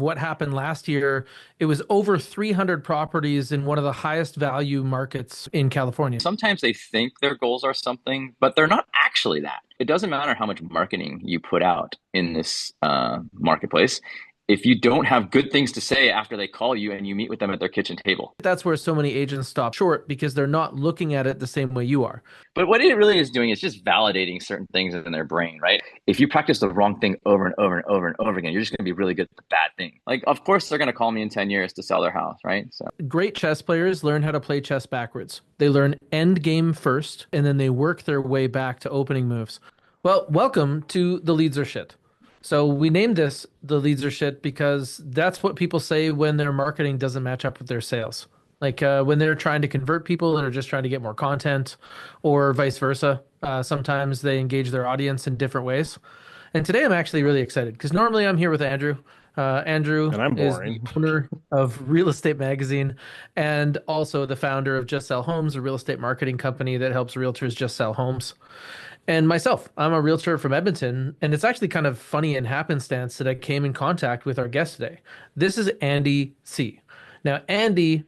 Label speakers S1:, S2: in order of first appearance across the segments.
S1: what happened last year. It was over 300 properties in one of the highest value markets in California.
S2: Sometimes they think their goals are something, but they're not actually that. It doesn't matter how much marketing you put out in this marketplace. If you don't have good things to say after they call you and you meet with them at their kitchen table.
S1: That's where so many agents stop short because they're not looking at it the same way you are.
S2: But what it really is doing is just validating certain things in their brain, right? If you practice the wrong thing over and over and over and over again, you're just going to be really good at the bad thing. Like, of course, they're going to call me in 10 years to sell their house, right? So
S1: Great chess players learn how to play chess backwards. They learn end game first, and then they work their way back to opening moves. Well, welcome to The Leads Are Shit. So we named this The Leads Are Shit because that's what people say when their marketing doesn't match up with their sales. Like when they're trying to convert people that are just trying to get more content, or vice versa. Sometimes they engage their audience in different ways. And today I'm actually really excited because normally I'm here with Andrew. Andrew
S3: And I'm
S1: is the
S3: boring.
S1: owner of Real Estate Magazine and also the founder of Just Sell Homes, a real estate marketing company that helps realtors just sell homes. And myself, I'm a realtor from Edmonton, and it's actually kind of funny and happenstance that I came in contact with our guest today. This is Andy Tse. Now, Andy,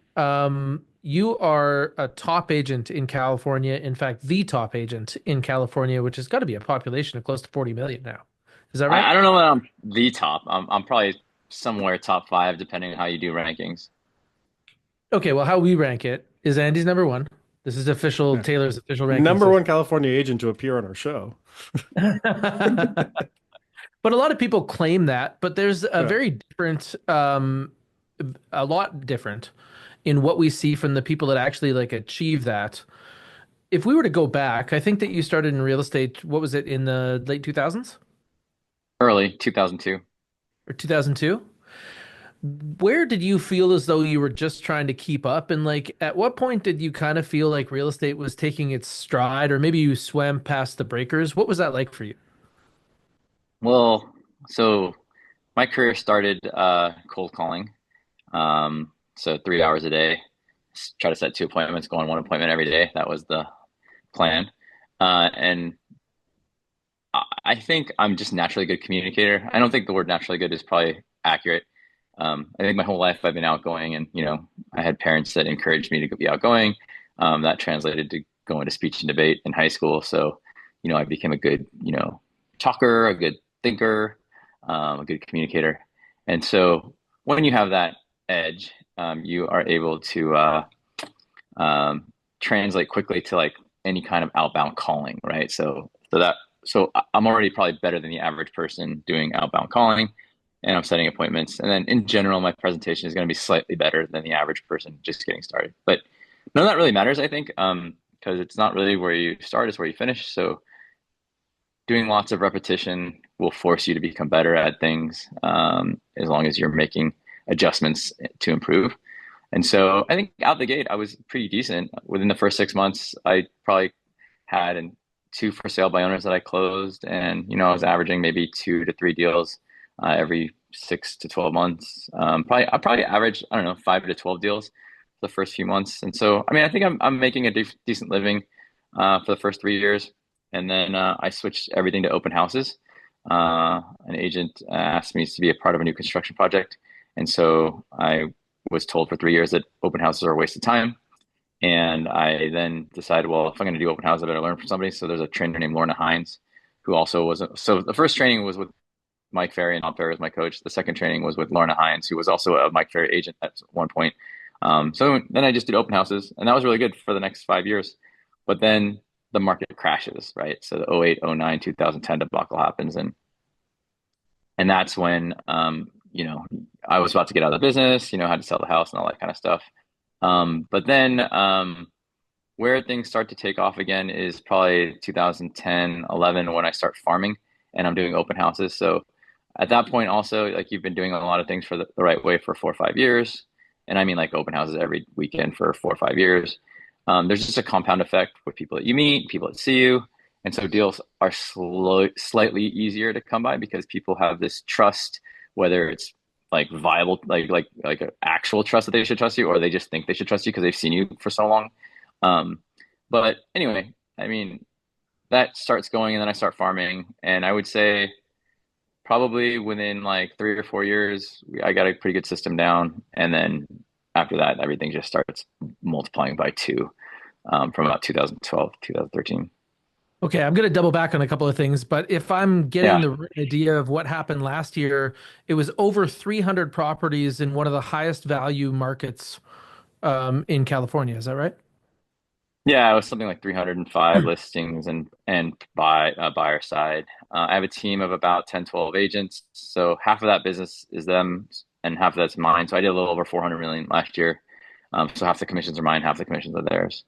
S1: you are a top agent in California. In fact, the top agent in California, which has got to be a population of close to 40 million now. Is that right?
S2: I don't know that I'm the top. I'm probably somewhere top five, depending on how you do rankings.
S1: Okay, well, how we rank it is Andy's number one. This is official
S3: Yeah.
S1: Taylor's official ranking
S3: Number one
S1: system.
S3: California agent to appear on our show.
S1: But a lot of people claim that, but there's a
S3: Yeah.
S1: very different, a lot different in what we see from the people that actually like achieve that. If we were to go back, I think that you started in real estate, what was it, in the late 2000s
S2: Early 2002.
S1: or 2002? Where did you feel as though you were just trying to keep up? And like, at what point did you kind of feel like real estate was taking its stride, or maybe you swam past the breakers? What was that like for you?
S2: Well, so my career started cold calling. So 3 hours a day. Try to set two appointments, go on one appointment every day. That was the plan. And I think I'm just naturally a good communicator. I don't think the word naturally good is probably accurate. I think my whole life I've been outgoing, and I had parents that encouraged me to be outgoing. That translated to going to speech and debate in high school. So, I became a good, talker, a good thinker, a good communicator. And so when you have that edge, you are able to translate quickly to like any kind of outbound calling, right? So I'm already probably better than the average person doing outbound calling, and I'm setting appointments. And then in general, my presentation is going to be slightly better than the average person just getting started. But none of that really matters, I think, because it's not really where you start, it's where you finish. So doing lots of repetition will force you to become better at things, as long as you're making adjustments to improve. And so I think out the gate, I was pretty decent. Within the first 6 months, I probably had two for sale by owners that I closed. And, I was averaging maybe 2 to 3 deals every 6 to 12 months. I probably averaged, I don't know, 5 to 12 deals for the first few months. And so, I mean, I think I'm making a decent living for the first 3 years. And then I switched everything to open houses. An agent asked me to be a part of a new construction project. And so I was told for 3 years that open houses are a waste of time. And I then decided, well, if I'm going to do open houses, I better learn from somebody. So there's a trainer named Lorna Hines, who also was. So the first training was with Mike Ferry, and Tom Ferry was my coach. The second training was with Lorna Hines, who was also a Mike Ferry agent at one point. So then I just did open houses, and that was really good for the next 5 years. But then the market crashes, right? So the 08, 09, 2010 debacle happens, and that's when I was about to get out of the business, had to sell the house and all that kind of stuff. But then where things start to take off again is probably 2010, 11 when I start farming and I'm doing open houses. So at that point also, like, you've been doing a lot of things for the right way for 4 or 5 years. And I mean like open houses every weekend for 4 or 5 years. There's just a compound effect with people that you meet, people that see you. And so deals are slightly easier to come by because people have this trust, whether it's like viable, like actual trust that they should trust you, or they just think they should trust you because they've seen you for so long. Um, but anyway, I mean, that starts going, and then I start farming, and I would say probably within like 3 or 4 years, I got a pretty good system down, and then after that, everything just starts multiplying by two from about 2012, 2013.
S1: Okay, I'm going to double back on a couple of things, but if I'm getting
S2: Yeah,
S1: the right idea of what happened last year, it was over 300 properties in one of the highest value markets in California. Is that right?
S2: yeah, it was something like 305 listings and buyer side. I have a team of about 10, 12 agents, so half of that business is them, and half of that's mine. So I did a little over 400 million last year. So half the commissions are mine, half the commissions are theirs.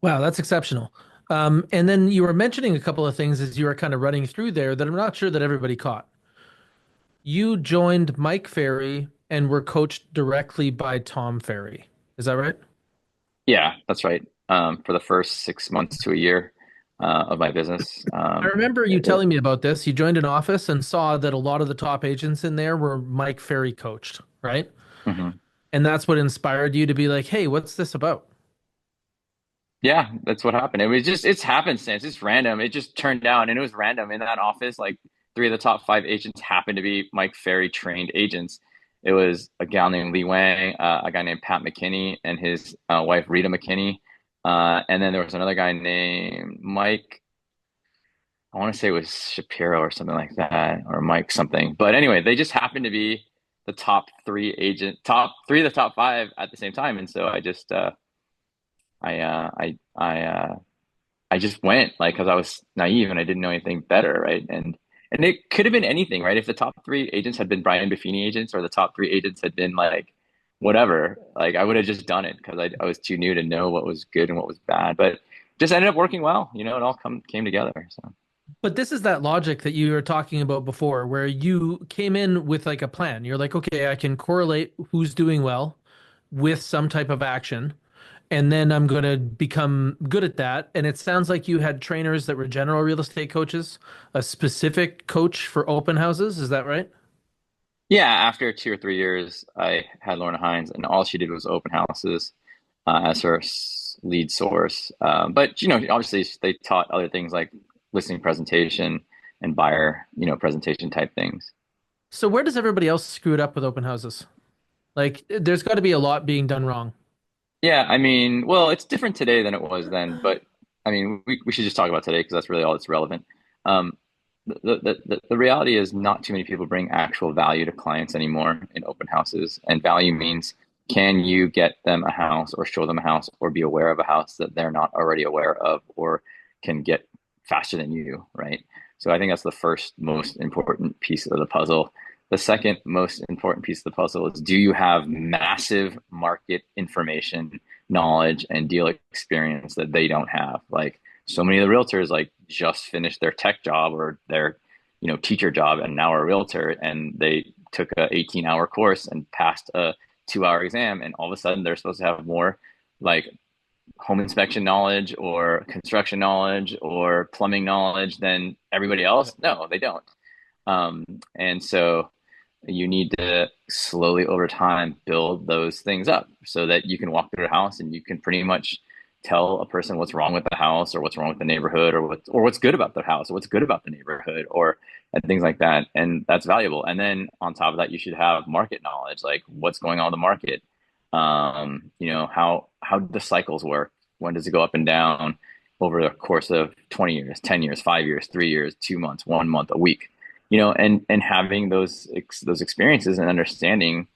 S1: Wow, that's exceptional. And then you were mentioning a couple of things as you were kind of running through there that I'm not sure that everybody caught. You joined Mike Ferry and were coached directly by Tom Ferry. Is that right?
S2: Yeah, that's right. For the first 6 months to a year of my business.
S1: I remember you telling me about this. You joined an office and saw that a lot of the top agents in there were Mike Ferry coached, right?
S2: Mhm.
S1: And that's what inspired you to be like, hey, what's this about?
S2: Yeah, that's what happened. It was just it's happenstance. It's random. It just turned out, and it was random in that office. Like three of the top five agents happened to be Mike Ferry trained agents. It was a gal named Lee Wang, a guy named Pat McKinney, and his wife Rita McKinney, and then there was another guy named Mike. I want to say it was Shapiro or something like that, or Mike something. But anyway, they just happened to be the top three of the top five at the same time, and so I uh, I I uh, I just went like because I was naive and I didn't know anything better, right? And it could have been anything, right? If the top three agents had been Brian Buffini agents or the top three agents had been like whatever, like I would have just done it because I was too new to know what was good and what was bad. But just ended up working well, it all came together. So
S1: But this is that logic that you were talking about before, where you came in with like a plan. You're like, okay, I can correlate who's doing well with some type of action, and then I'm going to become good at that. And it sounds like you had trainers that were general real estate coaches, a specific coach for open houses. Is that right?
S2: yeah, after 2 or 3 years, I had Lorna Hines, and all she did was open houses as her lead source. But obviously they taught other things like listing presentation and buyer, presentation type things.
S1: So where does everybody else screw it up with open houses? Like, there's got to be a lot being done wrong.
S2: Yeah, I mean, well, it's different today than it was then, but I mean, we should just talk about today because that's really all that's relevant. Um, the reality is not too many people bring actual value to clients anymore in open houses. And value means can you get them a house or show them a house or be aware of a house that they're not already aware of or can get faster than you, right? So I think that's the first most important piece of the puzzle. The second most important piece of the puzzle is do you have massive market information, knowledge, and deal experience that they don't have? Like so many of the realtors like just finished their tech job or their teacher job and now are a realtor and they took a 18-hour course and passed a 2-hour exam and all of a sudden they're supposed to have more like home inspection knowledge or construction knowledge or plumbing knowledge than everybody else. No, they don't. And so you need to slowly over time build those things up so that you can walk through a house and you can pretty much tell a person what's wrong with the house or what's wrong with the neighborhood or what's good about the house or what's good about the neighborhood or and things like that. And that's valuable. And then on top of that, you should have market knowledge, like what's going on in the market. How the cycles work. When does it go up and down over the course of 20 years, 10 years, 5 years, 3 years, 2 months, 1 month, a week? And having those experiences and understanding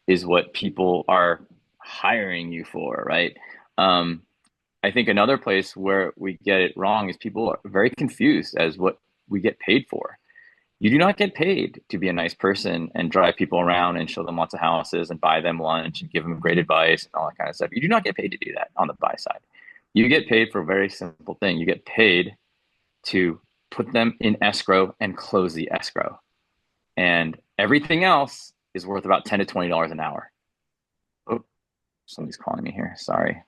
S2: is what people are hiring you for, right? Um, I think another place where we get it wrong is people are very confused as what we get paid for. You do not get paid to be a nice person and drive people around and show them lots of houses and buy them lunch and give them great advice and all that kind of stuff. You do not get paid to do that on the buy side. You get paid for a very simple thing. You get paid to put them in escrow and close the escrow. And everything else is worth about $10 to $20 an hour. Oh, somebody's calling me here. Sorry.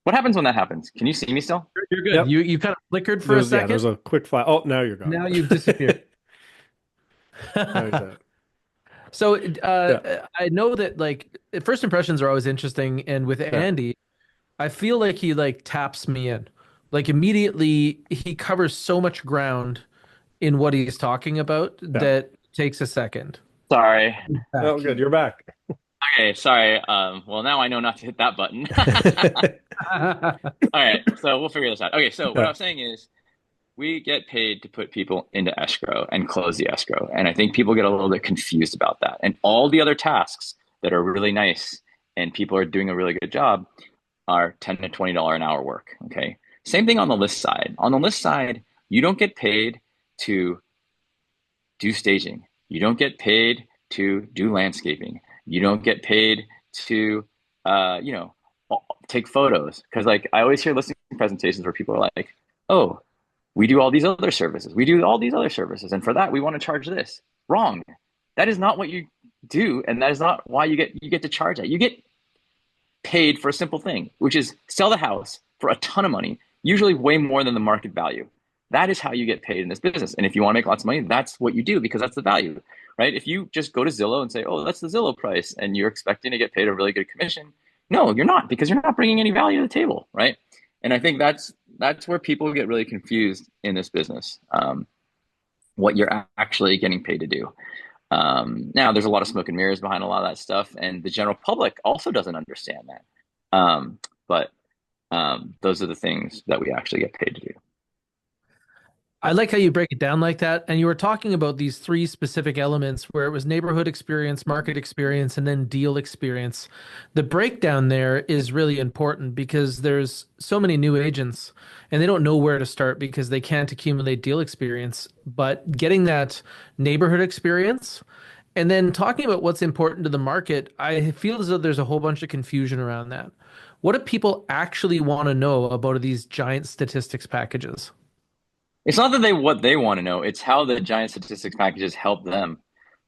S2: What happens when that happens? Can you see me still?
S1: You're good.
S3: Yep.
S1: You kind of flickered for a
S3: Yeah, there's
S1: second.
S3: a quick flash. Oh, now you're gone.
S1: Now you've disappeared.
S3: How's that?
S1: So
S3: Yeah,
S1: I know that like first impressions are always interesting, and with
S3: yeah,
S1: Andy, I feel like he like taps me in. Like immediately he covers so much ground in what he's talking about
S3: yeah.
S1: that takes a second.
S2: Sorry.
S3: Oh, good. You're back.
S2: Okay, sorry. Well, now I know not to hit that button. All right, so we'll figure this out. Okay, so what
S3: Yeah.
S2: I'm saying is we get paid to put people into escrow and close the escrow. And I think people get a little bit confused about that. And all the other tasks that are really nice and people are doing a really good job are $10 to $20 an hour work. Okay. Same thing on the list side. On the list side, you don't get paid to do staging. You don't get paid to do landscaping. You don't get paid to, you know, take photos. Because like I always hear listing presentations where people are like, "Oh, we do all these other services. We do all these other services, and for that we want to charge this." Wrong. That is not what you do, and that is not why you get to charge that. You get paid for a simple thing, which is sell the house for a ton of money, usually way more than the market value. That is how you get paid in this business. And if you want to make lots of money, that's what you do because that's the value, right? If you just go to Zillow and say, "Oh, that's the Zillow price," and you're expecting to get paid a really good commission, no, you're not because you're not bringing any value to the table, right? And I think that's where people get really confused in this business. What you're actually getting paid to do. Now, there's a lot of smoke and mirrors behind a lot of that stuff, and the general public also doesn't understand that. But those are the things that we actually get paid to do.
S1: I like how you break it down like that. And you were talking about these three specific elements where it was neighborhood experience, market experience, and then deal experience. The breakdown there is really important because there's so many new agents and they don't know where to start because they can't accumulate deal experience. But getting that neighborhood experience and then talking about what's important to the market, I feel as though there's a whole bunch of confusion around that. What do people actually want to know about these giant statistics packages?
S2: It's not that they what they want to know, it's how the giant statistics packages help them,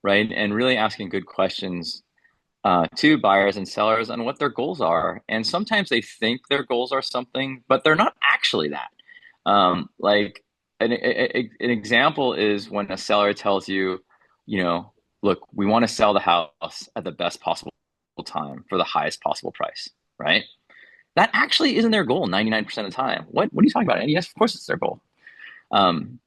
S2: right? And really asking good questions to buyers and sellers on what their goals are. And sometimes they think their goals are something, but they're not actually that. Like an example is when a seller tells you, you know, look, we want to sell the house at the best possible time for the highest possible price, right? That actually isn't their goal 99% of the time. What are you talking about? And yes, of course it's their goal.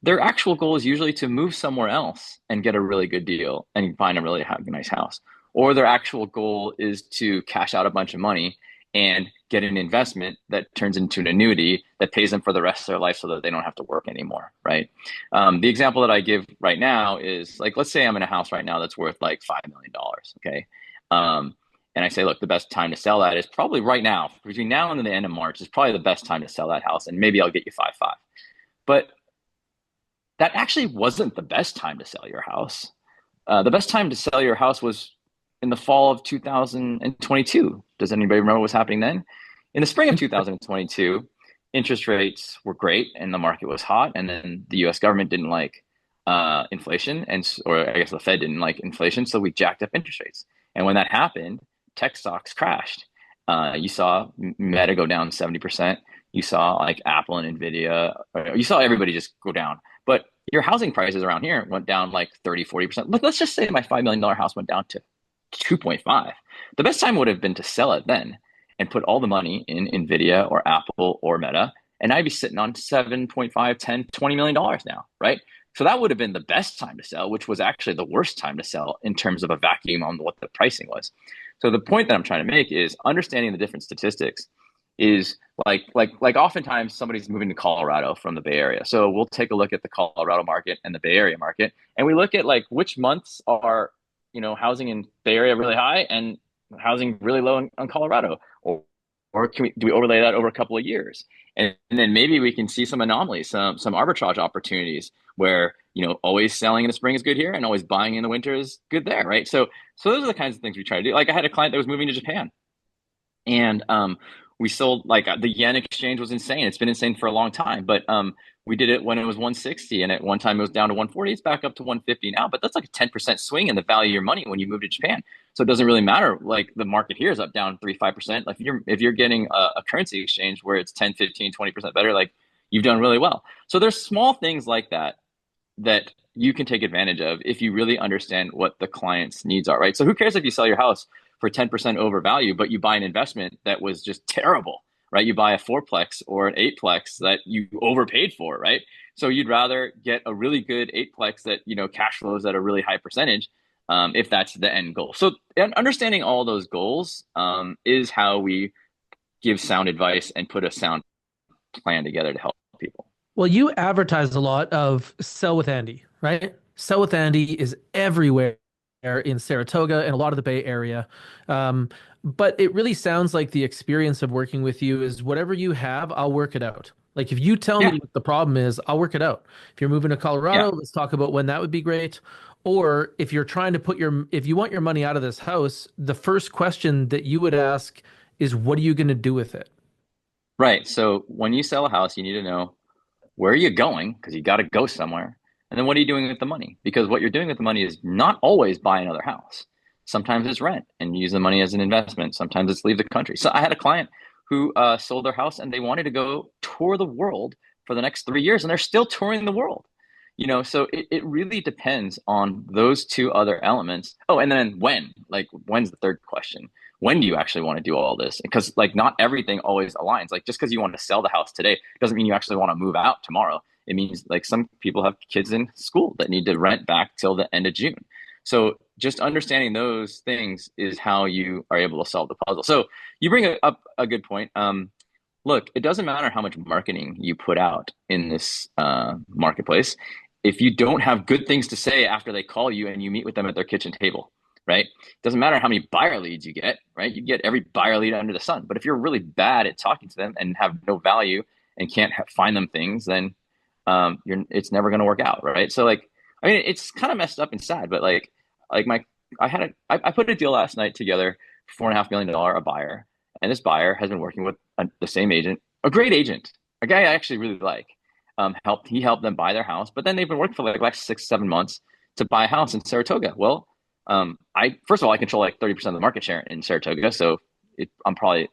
S2: Their actual goal is usually to move somewhere else and get a really good deal and find a really nice house. Or their actual goal is to cash out a bunch of money and get an investment that turns into an annuity that pays them for the rest of their life so that they don't have to work anymore, right? The example that I give right now is like, let's say I'm in a house right now that's worth like $5 million, okay? And I say, look, the best time to sell that is probably right now, between now and the end of March is probably the best time to sell that house, and maybe I'll get you 5.5. But that actually wasn't the best time to sell your house. The best time to sell your house was in the fall of 2022. Does anybody remember what's happening then? In the spring of 2022, interest rates were great and the market was hot. And then the US government didn't like inflation, or I guess the Fed didn't like inflation. So we jacked up interest rates. And when that happened, tech stocks crashed. You saw Meta go down 70%. You saw like Apple and Nvidia, you saw everybody just go down. But your housing prices around here went down like 30, 40%. Let's just say my $5 million house went down to 2.5. The best time would have been to sell it then and put all the money in Nvidia or Apple or Meta. And I'd be sitting on 7.5, 10, $20 million now, right? So that would have been the best time to sell, which was actually the worst time to sell in terms of a vacuum on what the pricing was. So the point that I'm trying to make is understanding the different statistics is like oftentimes somebody's moving to Colorado from the Bay Area. So we'll take a look at the Colorado market and the Bay Area market, and we look at like which months are, housing in Bay Area really high and housing really low in Colorado, or do we overlay that over a couple of years? And then maybe we can see some anomalies, some arbitrage opportunities where, always selling in the spring is good here and always buying in the winter is good there, right? So those are the kinds of things we try to do. Like I had a client that was moving to Japan, and we sold, like, the yen exchange was insane. It's been insane for a long time, but we did it when it was 160, and at one time it was down to 140. It's back up to 150 now, but that's like a 10% swing in the value of your money when you move to Japan. So it doesn't really matter. Like the market here is up down 3-5%. Like if you're getting a currency exchange where it's 10, 15, 20% better, like you've done really well. So there's small things like that you can take advantage of if you really understand what the client's needs are, right? So who cares if you sell your house for 10% over value, but you buy an investment that was just terrible, right? You buy a fourplex or an eightplex that you overpaid for, right? So you'd rather get a really good eightplex that, cash flows at a really high percentage, if that's the end goal. So understanding all those goals, is how we give sound advice and put a sound plan together to help people.
S1: Well, you advertise a lot of Sell with Andy, right? Sell with Andy is everywhere in Saratoga and a lot of the Bay Area. Um, but it really sounds like the experience of working with you is whatever you have, I'll work it out. Like if you tell
S2: Yeah,
S1: me what the problem is, I'll work it out. If you're moving to
S2: yeah,
S1: Colorado, let's talk about when that would be great. Or if you're trying to if you want your money out of this house, the first question that you would ask is, what are you going to do with it?
S2: right. So when you sell a house, you need to know where are you going because you got to go somewhere. And then what are you doing with the money? Because what you're doing with the money is not always buy another house. Sometimes it's rent and use the money as an investment. Sometimes it's leave the country. So I had a client who sold their house and they wanted to go tour the world for the next 3 years, and they're still touring the world. So it really depends on those two other elements. Oh, and then when? Like, when's the third question? When do you actually want to do all this? Because like not everything always aligns. Like just because you want to sell the house today doesn't mean you actually want to move out tomorrow. It means like some people have kids in school that need to rent back till the end of June. So just understanding those things is how you are able to solve the puzzle. So you bring up a good point. Look, it doesn't matter how much marketing you put out in this marketplace if you don't have good things to say after they call you and you meet with them at their kitchen table, right? It doesn't matter how many buyer leads you get, right? You get every buyer lead under the sun. But if you're really bad at talking to them and have no value and can't find them things, then it's never going to work out, right? So like, I mean, it's kind of messed up and sad, but like I put a deal last night together, $4.5 million, a buyer, and this buyer has been working with the same agent, a great agent, a guy I actually really like. He helped them buy their house, but then they've been working for like last 6, 7 months to buy a house in Saratoga. Well, I first of all I control like 30% of the market share in Saratoga, so I'm probably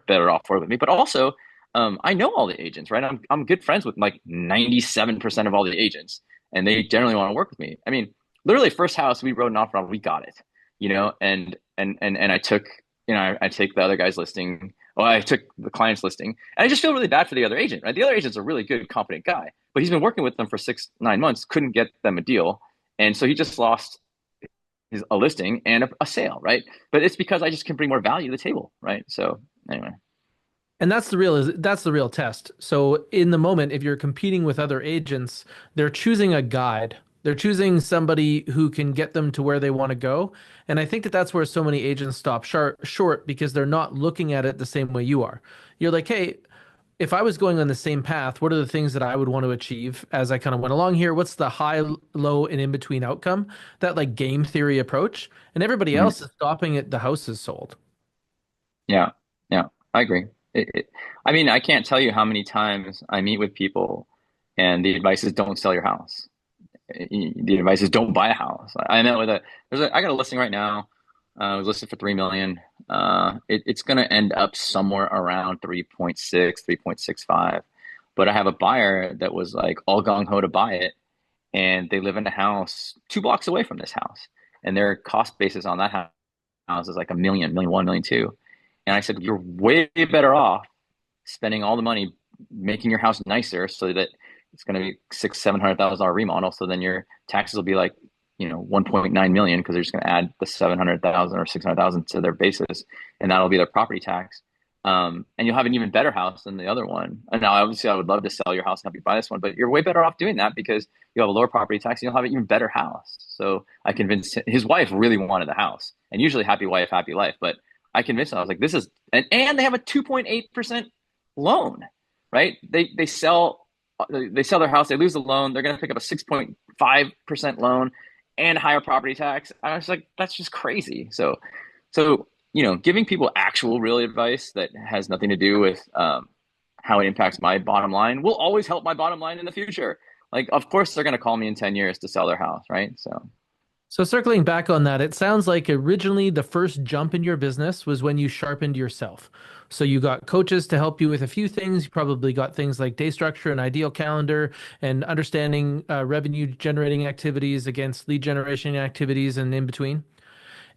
S2: better off for it with me. But also, I know all the agents, right? I'm good friends with like 97% of all the agents, and they generally want to work with me. I mean, literally, first house we wrote an offer on, we got it, and I took I take the other guy's listing. Well, I took the client's listing, and I just feel really bad for the other agent, right? The other agent's a really good, competent guy, but he's been working with them for 6, 9 months, couldn't get them a deal, and so he just lost a listing and a sale, right? But it's because I just can bring more value to the table, right? So anyway.
S1: And that's the real test. So in the moment, if you're competing with other agents, they're choosing a guide. They're choosing somebody who can get them to where they want to go. And I think that that's where so many agents stop short because they're not looking at it the same way you are. You're like, hey, if I was going on the same path, what are the things that I would want to achieve as I kind of went along here? What's the high, low, and in between outcome? That like game theory approach. And everybody
S2: Mhm.
S1: else is stopping at the house is sold.
S2: Yeah, yeah, I agree. I mean, I can't tell you how many times I meet with people and the advice is don't sell your house. The advice is don't buy a house. I met with I got a listing right now. It was listed for 3 million. It's going to end up somewhere around 3.6, 3.65. But I have a buyer that was like all gung ho to buy it, and they live in a house 2 blocks away from this house, and their cost basis on that house is like a million, million one, million two. And I said, you're way better off spending all the money making your house nicer so that it's going to be $600,000, $700,000 remodel. So then your taxes will be like, 1.9 million because they're just going to add the 700,000 or 600,000 to their basis, and that'll be their property tax. And you'll have an even better house than the other one. And now, obviously, I would love to sell your house and help you buy this one, but you're way better off doing that because you have a lower property tax and you'll have an even better house. So I convinced his wife really wanted the house, and usually happy wife, happy life. But I convinced him, I was like, this is, and they have a 2.8% loan, right? They sell their house, they lose the loan, they're going to pick up a 6.5% loan and higher property tax. I was like, that's just crazy. So giving people actual real advice that has nothing to do with how it impacts my bottom line will always help my bottom line in the future. Like, of course, they're going to call me in 10 years to sell their house, right?
S1: So circling back on that, it sounds like originally the first jump in your business was when you sharpened yourself. So you got coaches to help you with a few things. You probably got things like day structure and ideal calendar and understanding revenue generating activities against lead generation activities and in between.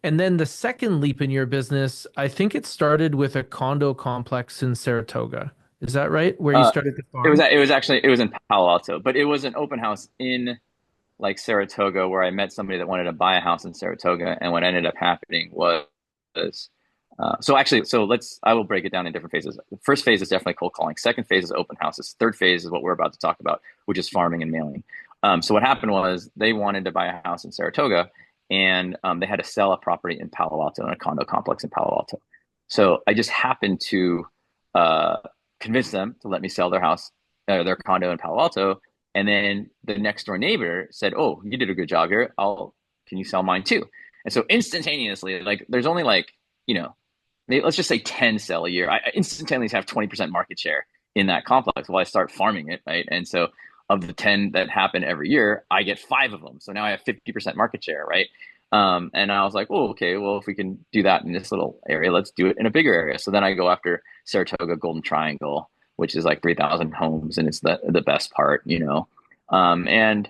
S1: And then the second leap in your business, I think it started with a condo complex in Saratoga. Is that right? Where you
S2: Uh,
S1: started the
S2: it was
S1: farm?
S2: it was actually it was in Palo Alto, but it was an open house in like Saratoga where I met somebody that wanted to buy a house in Saratoga, and what ended up happening was so let's I will break it down in different phases. The first phase is definitely cold calling. Second phase is open houses. Third phase is what we're about to talk about, which is farming and mailing. So what happened was they wanted to buy a house in Saratoga, and they had to sell a property in Palo Alto in a condo complex in Palo Alto. So I just happened to uh, convince them to let me sell their house, their condo in Palo Alto, and then the next door neighbor said, "Oh, you did a good job here. Can you sell mine too?" And so instantaneously, like there's only like, you know, let's just say 10 sell a year. I instantaneously have 20% market share in that complex while I start farming it, right? And so of the 10 that happen every year, I get five of them. So now I have 50% market share, right? And I was like, oh, okay, well, if we can do that in this little area, let's do it in a bigger area. So then I go after Saratoga Golden Triangle, which is like 3,000 homes, and it's the best part, you know. And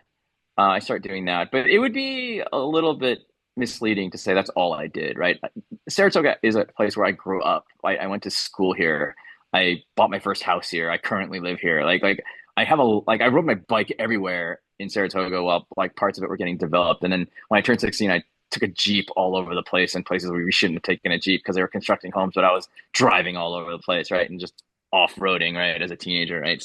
S2: I start doing that, but it would be a little bit misleading to say that's all I did, right? Saratoga is a place where I grew up. I went to school here. I bought my first house here. I currently live here. Like I have a like I rode my bike everywhere in Saratoga while like parts of it were getting developed. And then when I turned 16, I took a Jeep all over the place in places where we shouldn't have taken a Jeep because they were constructing homes, but I was driving all over the place, right? And just off-roading, right, as a teenager, right?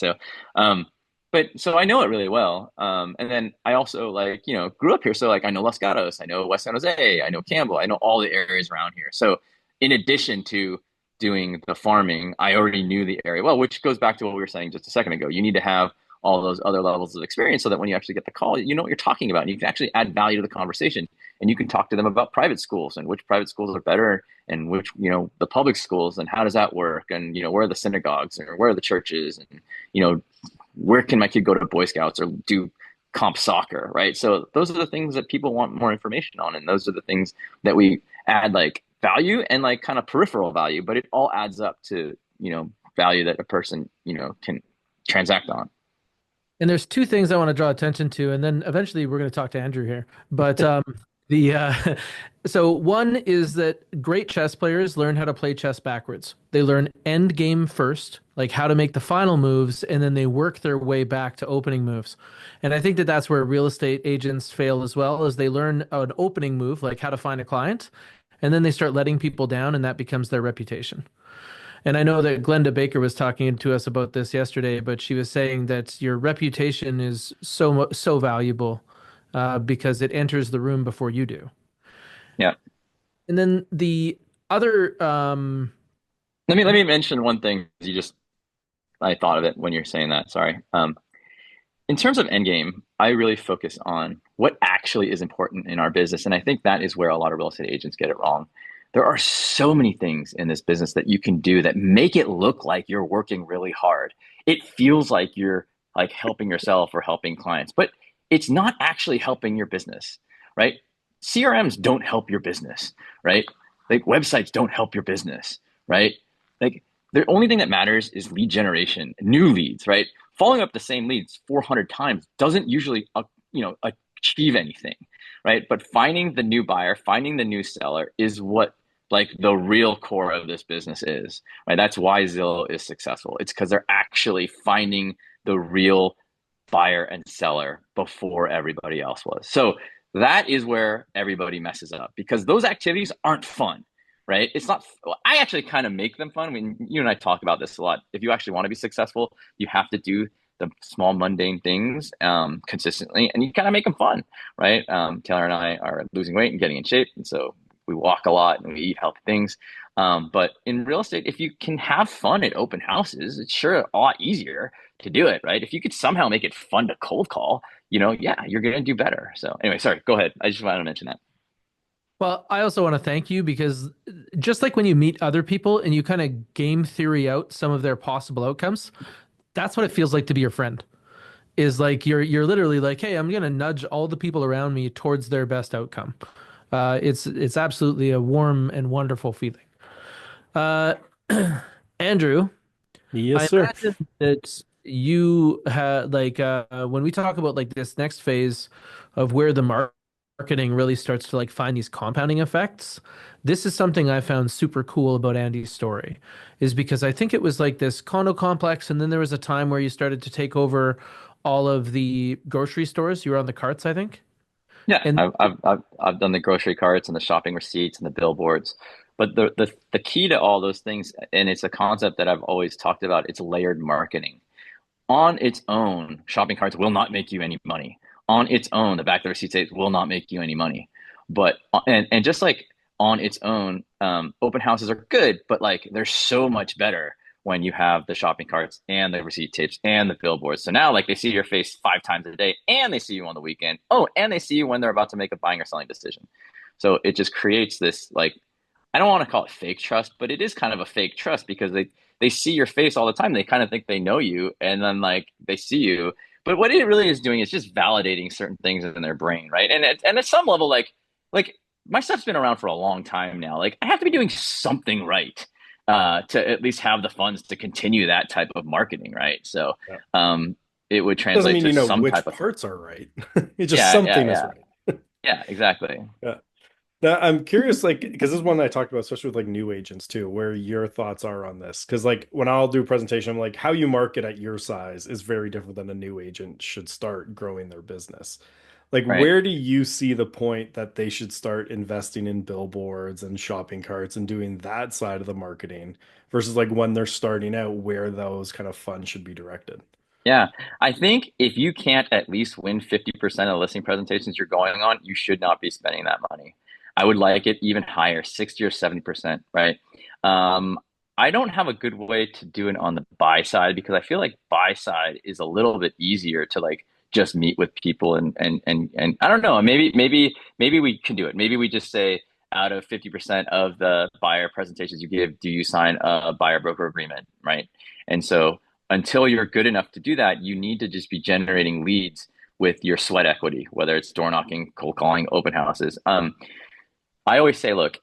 S2: Um, but so I know it really well. And then I also like, you know, grew up here. So like I know Los Gatos, I know West San Jose, I know Campbell, I know all the areas around here. So in addition to doing the farming, I already knew the area well, which goes back to what we were saying just a second ago. You need to have all those other levels of experience so that when you actually get the call, you know what you're talking about and you can actually add value to the conversation. And you can talk to them about private schools and which private schools are better and which, you know, the public schools and how does that work? And, you know, where are the synagogues and where are the churches and, you know, where can my kid go to Boy Scouts or do comp soccer, right? So those are the things that people want more information on, and those are the things that we add like value and like kind of peripheral value, but it all adds up to, you know, value that a person, you know, can transact on.
S1: And there's two things I want to draw attention to, and then eventually we're going to talk to Andrew here. But the so one is that great chess players learn how to play chess backwards. They learn end game first, like how to make the final moves, and then they work their way back to opening moves. And I think that that's where real estate agents fail as well, is they learn an opening move, like how to find a client, and then they start letting people down, and that becomes their reputation. And I know that Glenda Baker was talking to us about this yesterday, but she was saying that your reputation is so valuable because it enters the room before you do.
S2: Yeah.
S1: And then the other,
S2: Let me mention one thing. You just I thought of it when you're saying that. Sorry. In terms of endgame, I really focus on what actually is important in our business. And I think that is where a lot of real estate agents get it wrong. There are so many things in this business that you can do that make it look like you're working really hard. It feels like you're like helping yourself or helping clients, but it's not actually helping your business, right? CRMs don't help your business, right? Like websites don't help your business, right? Like the only thing that matters is lead generation, new leads, right? Following up the same leads 400 times doesn't usually you know, achieve anything, right? But finding the new buyer, finding the new seller is what like the real core of this business is, right? That's why Zillow is successful. It's because they're actually finding the real buyer and seller before everybody else was. So that is where everybody messes up because those activities aren't fun, right? It's not, I actually kind of make them fun. I mean, you and I talk about this a lot. If you actually want to be successful, you have to do the small mundane things consistently and you kind of make them fun, right? Taylor and I are losing weight and getting in shape. And so we walk a lot and we eat healthy things. But in real estate, if you can have fun at open houses, it's sure a lot easier to do it, right? If you could somehow make it fun to cold call, you know, yeah, you're going to do better. So anyway, sorry, go ahead. I just wanted to mention that.
S1: well, I also want to thank you because just like when you meet other people and you kind of game theory out some of their possible outcomes, that's what it feels like to be your friend. Is like you're literally like, hey, I'm gonna nudge all the people around me towards their best outcome. It's absolutely a warm and wonderful feeling. Uh, Andrew,
S3: Yes,
S1: I
S3: sir.
S1: imagine that you had like when we talk about like this next phase of where the market marketing really starts to like find these compounding effects. This is something I found super cool about Andy's story, is because I think it was like this condo complex, and then there was a time where you started to take over all of the grocery stores. You were on the carts, I think.
S2: Yeah,
S1: And
S2: I've done the grocery carts and the shopping receipts and the billboards. But the key to all those things, and it's a concept that I've always talked about, it's layered marketing. On its own, shopping carts will not make you any money. On its own, the back of the receipt tapes will not make you any money. But and just like on its own, open houses are good, but like they're so much better when you have the shopping carts and the receipt tapes and the billboards. So now like they see your face 5 times a day and they see you on the weekend. Oh, and they see you when they're about to make a buying or selling decision. So it just creates this like I don't want to call it fake trust, but it is kind of a fake trust because they see your face all the time. They kind of think they know you, and then like they see you. But what it really is doing is just validating certain things in their brain, right? And at some level, like my stuff's been around for a long time now. Like I have to be doing something right to at least have the funds to continue that type of marketing, right? So
S3: Yeah.
S2: it would
S3: Doesn't
S2: translate
S3: mean
S2: to
S3: you know
S2: some
S3: which
S2: type of
S3: parts are right. It's just
S2: yeah, yeah,
S3: something is
S2: yeah,
S3: right.
S2: yeah, exactly.
S3: Yeah. Now, I'm curious, like, because this is one that I talked about, especially with like new agents too, where your thoughts are on this. Because like when I'll do a presentation, I'm like, how you market at your size is very different than a new agent should start growing their business. Like,
S2: Right.
S3: where do you see the point that they should start investing in billboards and shopping carts and doing that side of the marketing versus like when they're starting out, where those kind of funds should be directed?
S2: Yeah, I think if you can't at least win 50% of the listing presentations you're going on, you should not be spending that money. I would like it even higher, 60 or 70%, right? Um, I don't have a good way to do it on the buy side because I feel like buy side is a little bit easier to like just meet with people and I don't know, maybe we can do it. Maybe we just say out of 50% of the buyer presentations you give, do you sign a buyer broker agreement, right? And so until you're good enough to do that, you need to just be generating leads with your sweat equity, whether it's door knocking, cold calling, open houses. I always say, look,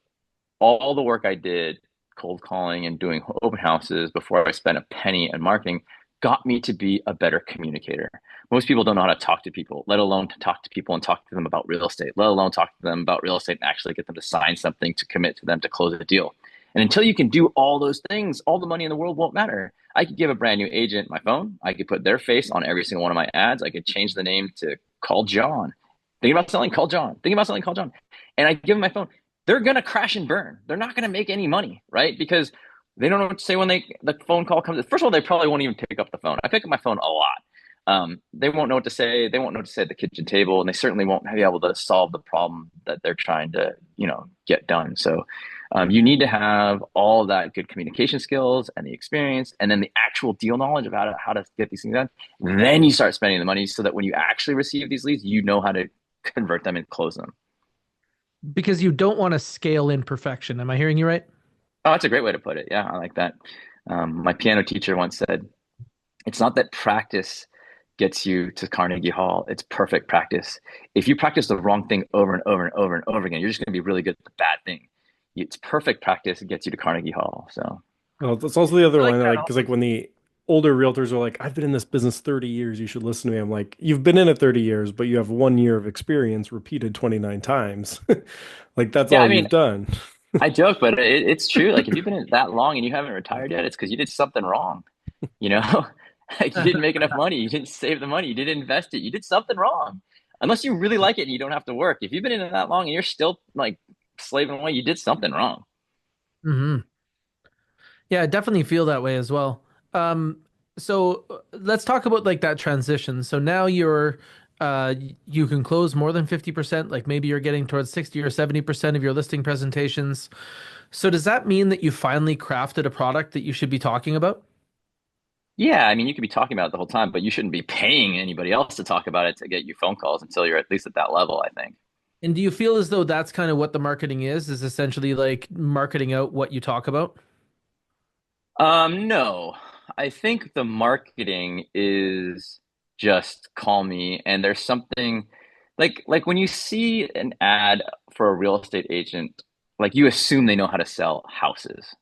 S2: all the work I did, cold calling and doing open houses before I spent a penny in marketing, got me to be a better communicator. Most people don't know how to talk to people, let alone to talk to people and talk to them about real estate, let alone talk to them about real estate and actually get them to sign something to commit to them to close a deal. And until you can do all those things, all the money in the world won't matter. I could give a brand new agent my phone. I could put their face on every single one of my ads. I could change the name to Call John. Thinking about selling, call John. Thinking about selling, call John. And I give them my phone. They're gonna crash and burn. They're not gonna make any money, right? Because they don't know what to say when the phone call comes. First of all, they probably won't even pick up the phone. I pick up my phone a lot. They won't know what to say. They won't know what to say at the kitchen table, and they certainly won't be able to solve the problem that they're trying to, get done. So you need to have all of that good communication skills and the experience, and then the actual deal knowledge about how to get these things done. Then you start spending the money so that when you actually receive these leads, you know how to convert them and close them.
S1: because you don't want to scale in perfection. Am I hearing you right?
S2: Oh, that's a great way to put it. Yeah, I like that. My piano teacher once said, it's not that practice gets you to Carnegie Hall, it's perfect practice. If you practice the wrong thing over and over and over and over again, you're just going to be really good at the bad thing. It's perfect practice that gets you to Carnegie Hall. So,
S3: Well, that's also the other
S1: I like
S3: line,
S1: that
S3: like, because like when the older realtors are like, I've been in this business 30 years, you should listen to me. I'm like, you've been in it 30 years, but you have 1 year of experience repeated 29 times. Like that's
S2: yeah, I
S3: all
S2: mean,
S3: you've done.
S2: I joke, but it's true. Like, if you've been in it that long and you haven't retired yet, it's because you did something wrong. You know, like you didn't make enough money, you didn't save the money, you didn't invest it, you did something wrong. Unless you really like it and you don't have to work. If you've been in it that long and you're still like slaving away, you did something wrong.
S1: hmm Yeah, I definitely feel that way as well. Um, so let's talk about like that transition. So now you can close more than 50%, like maybe you're getting towards 60 or 70% of your listing presentations. So does that mean that you finally crafted a product that you should be talking about?
S2: Yeah, I mean, you could be talking about it the whole time, but you shouldn't be paying anybody else to talk about it to get you phone calls until you're at least at that level, I think.
S1: And do you feel as though that's kind of what the marketing is essentially like marketing out what you talk about?
S2: No, I think the marketing is just call me, and there's something like when you see an ad for a real estate agent, like you assume they know how to sell houses.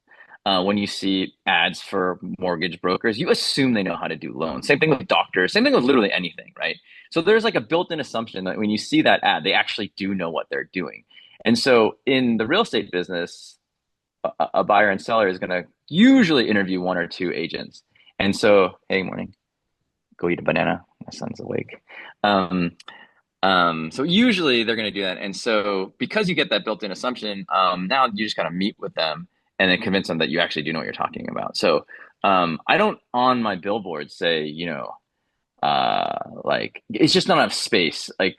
S2: when you see ads for mortgage brokers, you assume they know how to do loans. Same thing with doctors, same thing with literally anything, right? So there's like a built-in assumption that when you see that ad, they actually do know what they're doing. And so in the real estate business, a buyer and seller is going to usually interview one or two agents. And so, hey, morning, go eat a banana. My son's awake. Um, so usually they're going to do that. And so because you get that built-in assumption, now you just kind of meet with them and then convince them that you actually do know what you're talking about. So I don't on my billboard say, like it's just not enough space. Like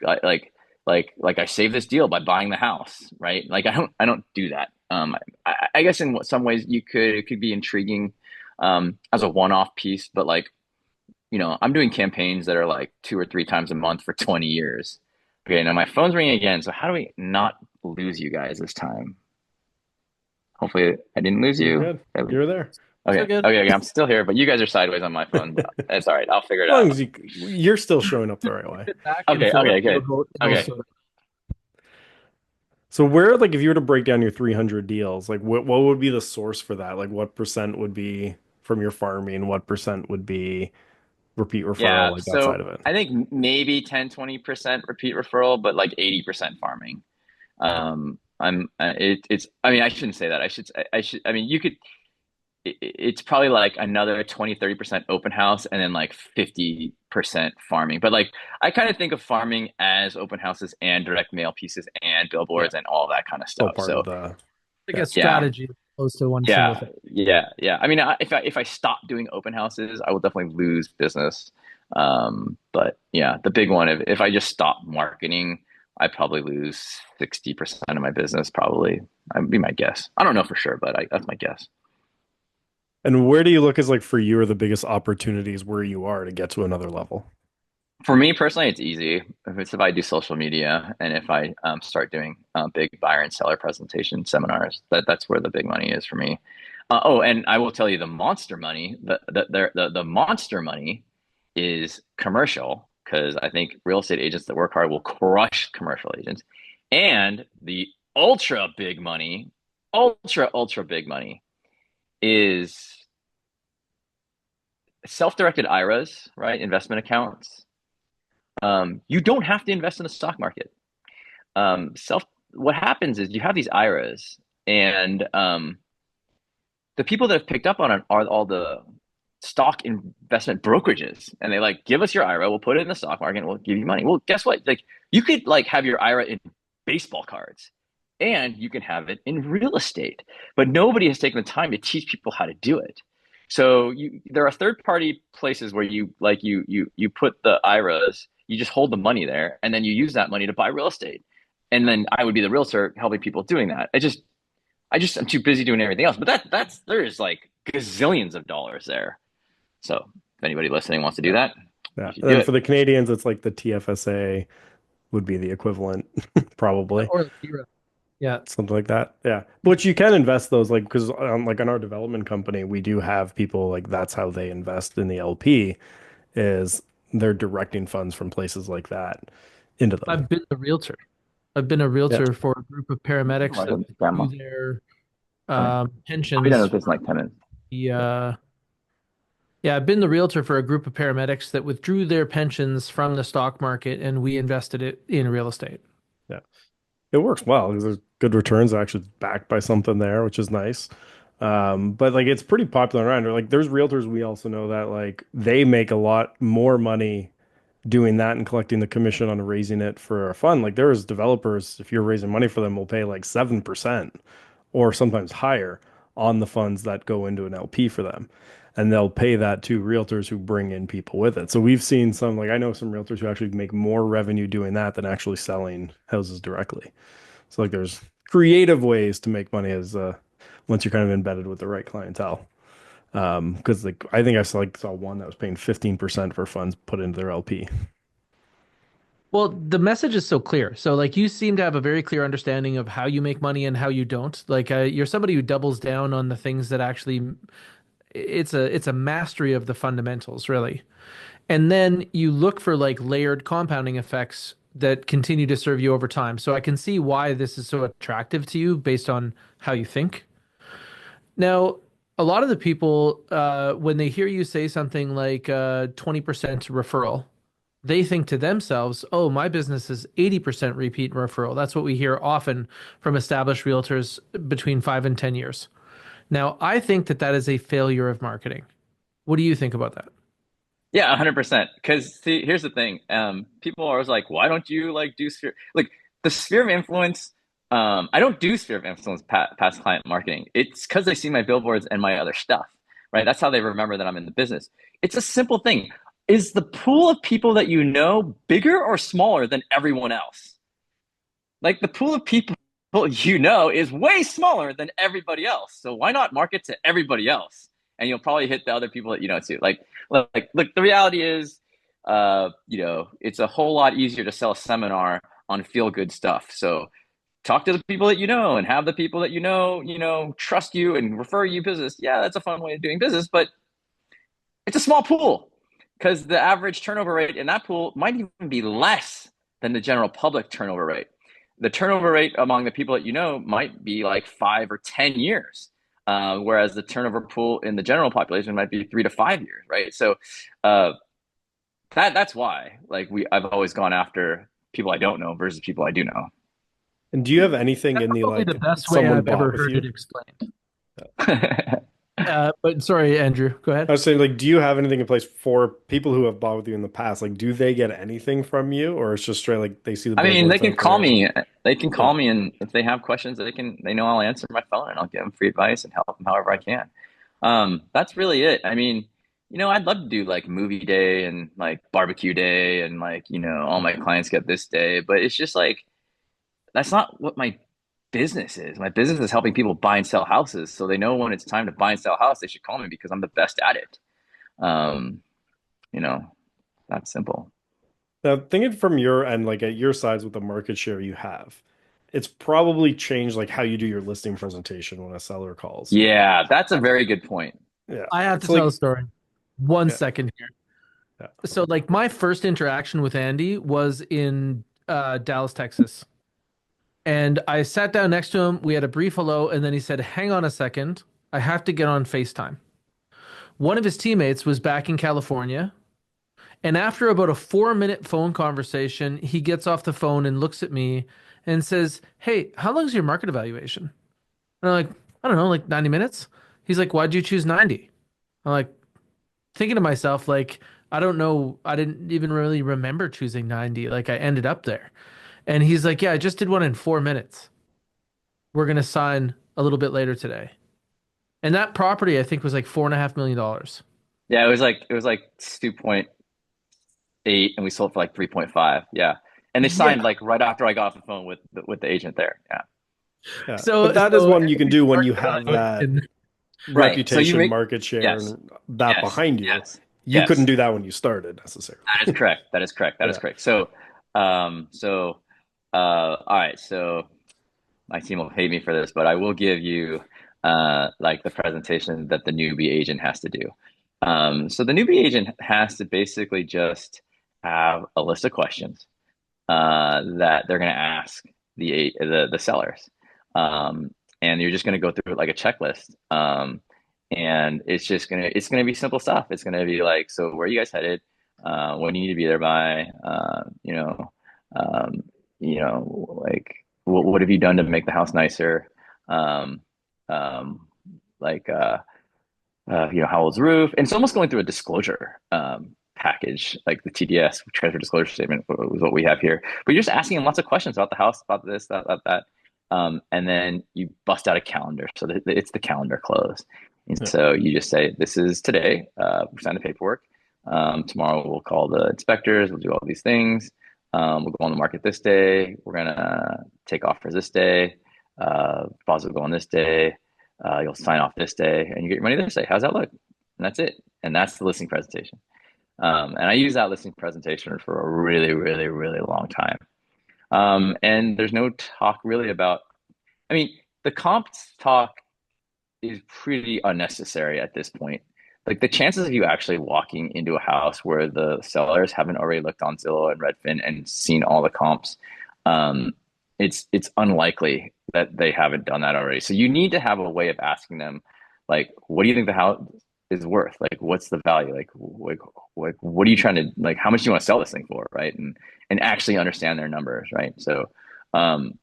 S2: I saved this deal by buying the house, right? Like I don't do that. I guess in some ways it could be intriguing as a one-off piece, but like I'm doing campaigns that are like 2 or 3 times a month for 20 years. Okay, now my phone's ringing again. So how do we not lose you guys this time? Hopefully I didn't lose
S3: You're
S2: you.
S3: good. You're there.
S1: So
S2: Okay,
S1: good.
S2: okay, I'm still here, but you guys are sideways on my phone. But it's all right. I'll figure it
S3: As long
S2: out.
S3: as you're still showing up the right way.
S1: Back and
S2: Okay,
S1: forth,
S2: okay, good.
S1: it'll
S2: Okay.
S1: sort of.
S3: So where, like, if you were to break down your 300 deals, like what would be the source for that? Like what percent would be from your farming? What percent would be repeat referral,
S2: Yeah,
S3: like that side
S2: so
S3: of it?
S2: I think maybe 10-20% repeat referral, but like 80% farming. It's I mean I shouldn't say that. I should I mean you could it's probably like another 20-30% open house and then like 50% farming. But like I kind of think of farming as open houses and direct mail pieces and
S3: Yeah.
S2: billboards and all that kind of
S3: All
S2: stuff.
S3: part
S2: So
S3: of the,
S1: Like
S3: yeah.
S1: a
S2: yeah,
S1: strategy as opposed to one single
S2: yeah,
S1: thing.
S2: yeah. I mean, if I stop doing open houses, I will definitely lose business. But yeah, the big one, if I just stop marketing, I probably lose 60% of my business, probably. That'd be my guess. I don't know for sure, but that's my guess.
S3: And where do you look as like for you are the biggest opportunities where you are to get to another level?
S2: For me personally, it's easy. If I do social media and if I start doing big buyer and seller presentation seminars, that's where the big money is for me. Oh, and I will tell you the monster money, the monster money is commercial because I think real estate agents that work hard will crush commercial agents. And the ultra big money is self-directed IRAs, right? Investment accounts. You don't have to invest in the stock market. Self, what happens is you have these IRAs, and the people that have picked up on it are all the stock investment brokerages, and they like give us your IRA, we'll put it in the stock market, and we'll give you money. Well, guess what? Like you could like have your IRA in baseball cards, and you can have it in real estate, but nobody has taken the time to teach people how to do it. So there are third party places where you put the IRAs, you just hold the money there, and then you use that money to buy real estate. And then I would be the realtor helping people doing that. I'm too busy doing everything else. But there is like gazillions of dollars there. So if anybody listening wants to do
S3: Yeah.
S2: that,
S3: Yeah.
S2: you should
S3: And
S2: do
S3: then
S2: it.
S3: for the Canadians, it's like the TFSA would be the equivalent, probably.
S1: Or zero. Yeah.
S3: Something like that. Yeah. But you can invest those like because like on our development company, we do have people like that's how they invest in the LP is they're directing funds from places like that into them.
S1: I've been a realtor. I've been a
S3: Yeah.
S1: realtor for a group of paramedics that
S2: Grandma,
S1: do their
S2: coming. I'll be done
S1: pensions
S2: with this in
S1: from
S2: like 10 minutes.
S1: the yeah, I've been the realtor for a group of paramedics that withdrew their pensions from the stock market and we invested it in real estate.
S3: Yeah. It works well because there's good returns actually backed by something there, which is nice. But like it's pretty popular around here. Like there's realtors we also know that like they make a lot more money doing that and collecting the commission on raising it for a fund. Like there's developers, if you're raising money for them, will pay like 7% or sometimes higher on the funds that go into an LP for them. And they'll pay that to realtors who bring in people with it. So we've seen some, like I know some realtors who actually make more revenue doing that than actually selling houses directly. So like there's creative ways to make money as once you're kind of embedded with the right clientele. Because like I think saw one that was paying 15% for funds put into their LP.
S1: Well, the message is so clear. So, like, you seem to have a very clear understanding of how you make money and how you don't. Like, you're somebody who doubles down on the things that actually it's a mastery of the fundamentals, really. And then you look for like layered compounding effects that continue to serve you over time. So I can see why this is so attractive to you based on how you think. Now, a lot of the people, when they hear you say something like 20% referral, they think to themselves, oh, my business is 80% repeat referral. That's what we hear often from established realtors between 5 and 10 years. Now, I think that that is a failure of marketing. What do you think about that?
S2: Yeah, 100%. Because see, here's the thing. People are always like, why don't you like do sphere like the sphere of influence? I don't do sphere of influence past client marketing. It's because they see my billboards and my other stuff, right? That's how they remember that I'm in the business. It's a simple thing. Is the pool of people that you know bigger or smaller than everyone else? Like the pool of people you know is way smaller than everybody else. So why not market to everybody else? And you'll probably hit the other people that you know too. Like look, the reality is, it's a whole lot easier to sell a seminar on feel good stuff. So talk to the people that you know and have the people that trust you and refer you business. Yeah, that's a fun way of doing business, but it's a small pool because the average turnover rate in that pool might even be less than the general public turnover rate. The turnover rate among the people that you know might be like 5 or 10 years, whereas the turnover pool in the general population might be 3 to 5 years, right? So uh, that's why I've always gone after people I don't know versus people I do know.
S3: And do you have anything
S1: That's
S3: in the
S1: probably the
S3: like
S1: best way
S3: someone
S1: I've
S3: bought
S1: ever
S3: with
S1: heard
S3: you?
S1: it explained. But sorry, Andrew, go
S3: I
S1: ahead.
S3: was saying, like, do you have anything in place for people who have bought with you in the past? Like, do they get anything from you, or it's just straight like they see the
S2: I mean, they
S3: billboards
S2: can
S3: out
S2: call
S3: there and
S2: me. They can
S3: yeah,
S2: call me, and if they have questions, they know I'll answer my phone and I'll give them free advice and help them however I can. That's really it. I mean, I'd love to do like movie day and like barbecue day and like, all my clients get this day, but it's just like that's not what my business is. My business is helping people buy and sell houses, so they know when it's time to buy and sell a house, they should call me because I'm the best at it. Um, you know, that's simple.
S3: now thinking from your end, like at your size with the market share you have, it's probably changed like how you do your listing presentation when a seller calls.
S2: Yeah, that's a very good point.
S3: Yeah.
S1: I have to
S3: So
S1: tell a
S3: like,
S1: story. One
S3: yeah,
S1: second here.
S3: yeah.
S1: So, like, my first interaction with Andy was in Dallas, Texas. And I sat down next to him. We had a brief hello, and then he said, hang on a second. I have to get on FaceTime. One of his teammates was back in California. And after about a 4 minute phone conversation, he gets off the phone and looks at me and says, hey, how long is your market evaluation? And I'm like, I don't know, like 90 minutes. He's like, why'd you choose 90? I'm like, thinking to myself, like, I don't know. I didn't even really remember choosing 90. Like, I ended up there. And he's like, yeah, I just did one in 4 minutes. We're going to sign a little bit later today. And that property, I think, was like $4.5 million.
S2: Yeah, it was like 2.8 and we sold for like 3.5. Yeah. And they signed
S1: Yeah.
S2: like right after I got off the phone with the agent there. Yeah.
S3: Yeah. But
S1: So,
S3: that is
S1: so
S3: one you can do when you
S1: market
S3: have that
S1: evaluation.
S2: Right. So you
S3: reputation,
S2: make
S3: market share,
S2: yes.
S3: and that
S2: Yes.
S3: behind you.
S2: Yes.
S3: You couldn't
S2: Yes.
S3: do that when you started necessarily.
S2: That is correct. That is correct. That is
S3: Yeah.
S2: correct. All right. So my team will hate me for this, but I will give you like the presentation that the newbie agent has to do. So the newbie agent has to basically just have a list of questions that they're going to ask the sellers, and you're just going to go through it like a checklist. And it's gonna be simple stuff. It's gonna be like, so where are you guys headed? When do you need to be there by? Um, like what have you done to make the house nicer? Um, um, like how old's the roof? And it's almost going through a disclosure package, like the TDS, transfer disclosure statement, was what we have here. But you're just asking them lots of questions about the house, about this, that. And then you bust out a calendar. So it's the calendar close. And
S3: Yeah.
S2: so you just say, this is today. We sign the paperwork. Tomorrow we'll call the inspectors. We'll do all these things. We'll go on the market this day. We're going to take offers this day. Deposit will go on this day. You'll sign off this day and you get your money this day. How's that look? And that's it. And that's the listing presentation. And I use that listing presentation for a really, really, really long time. And there's no talk really about, I mean, the comps talk is pretty unnecessary at this point. Like the chances of you actually walking into a house where the sellers haven't already looked on Zillow and Redfin and seen all the comps, um, it's unlikely that they haven't done that already. So you need to have a way of asking them Like, what do you think the house is worth? Like, what's the value? Like what are you trying to like? How much do you want to sell this thing for, right? And actually understand their numbers, right? So, um,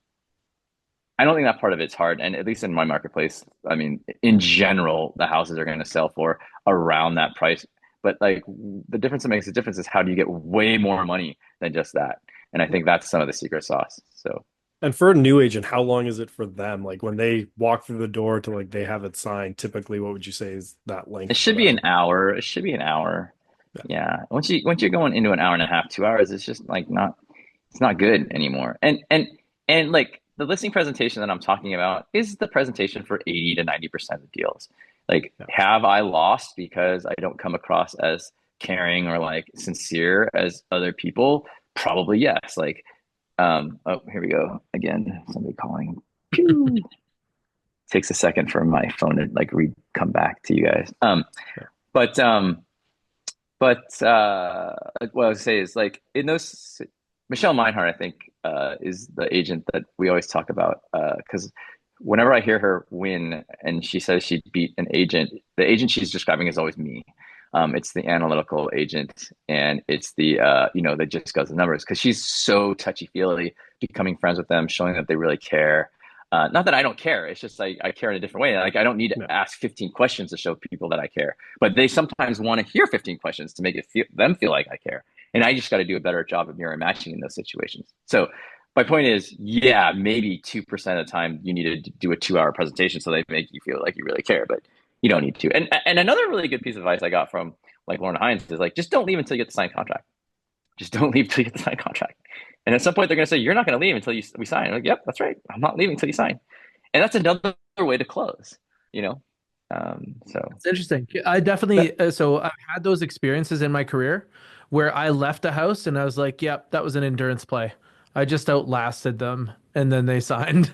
S2: I don't think that part of it's hard. And at least in my marketplace, I mean, in general, the houses are going to sell for around that price. But like the difference that makes a difference is how do you get way more money than just that? And I think that's some of the secret sauce. So
S3: And for a new agent, how long is it for them? Like when they walk through the door to like they have it signed, typically what would you say is that
S2: it
S3: length for
S2: should be an
S3: them?
S2: hour. It should be an hour.
S3: Yeah.
S2: Yeah. Once you're going into an hour and a half, 2 hours, it's just like not it's not good anymore. And like the listing presentation that I'm talking about is the presentation for 80 to 90% of deals. Like,
S3: Yeah.
S2: have I lost because I don't come across as caring or like sincere as other people? Probably yes. Like, oh, here we go again. Somebody calling. Pew. Takes a second for my phone to like come back to you guys.
S3: Yeah.
S2: But what I would say is like in those Michelle Meinhardt, I think, is the agent that we always talk about because whenever I hear her win and she says she beat an agent, the agent she's describing is always me. It's the analytical agent, and it's the that just goes the numbers because she's so touchy feely, becoming friends with them, showing that they really care. Not that I don't care. It's just like I care in a different way. Like I don't need to
S3: Yeah.
S2: ask 15 questions to show people that I care, but they sometimes want to hear 15 questions to make them feel like I care. And I just got to do a better job of mirror matching in those situations. So my point is, yeah, maybe 2% of the time you need to do a 2 hour presentation so they make you feel like you really care, but you don't need to. And another really good piece of advice I got from like Lauren Hines is like, just don't leave until you get the signed contract. Just don't leave until you get the signed contract. And at some point they're going to say, you're not going to leave until we sign. I'm like, yep, that's right. I'm not leaving until you sign. And that's another way to close, you know? So
S1: It's interesting. I
S3: That,
S1: definitely, so I've had those experiences in my career where I left a house and I was like, yep, that was an endurance play. I just outlasted them and then they signed.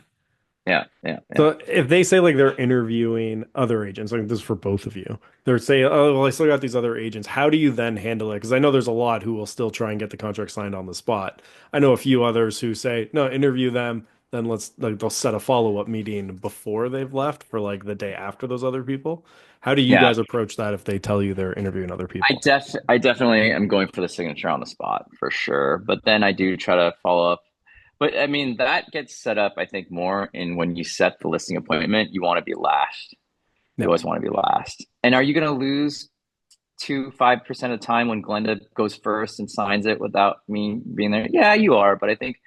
S2: yeah, yeah, yeah.
S3: so if they say like they're interviewing other agents, like this is for both of you, they're saying, oh, well, I still got these other agents. How do you then handle it? Because I know there's a lot who will still try and get the contract signed on the spot. I know a few others who say, no, interview them, then let's like they'll set a follow-up meeting before they've left for like the day after those other people. How do you
S2: Yeah,
S3: guys approach that if they tell you they're interviewing other people?
S2: I definitely am going for the signature on the spot for sure. But then I do try to follow up. But I mean, that gets set up, I think, more in when you set the listing appointment, you want to be last. You
S3: No.
S2: always want to be last. And are you going to lose 5% of the time when Glenda goes first and signs it without me being there? Yeah, you are. But I think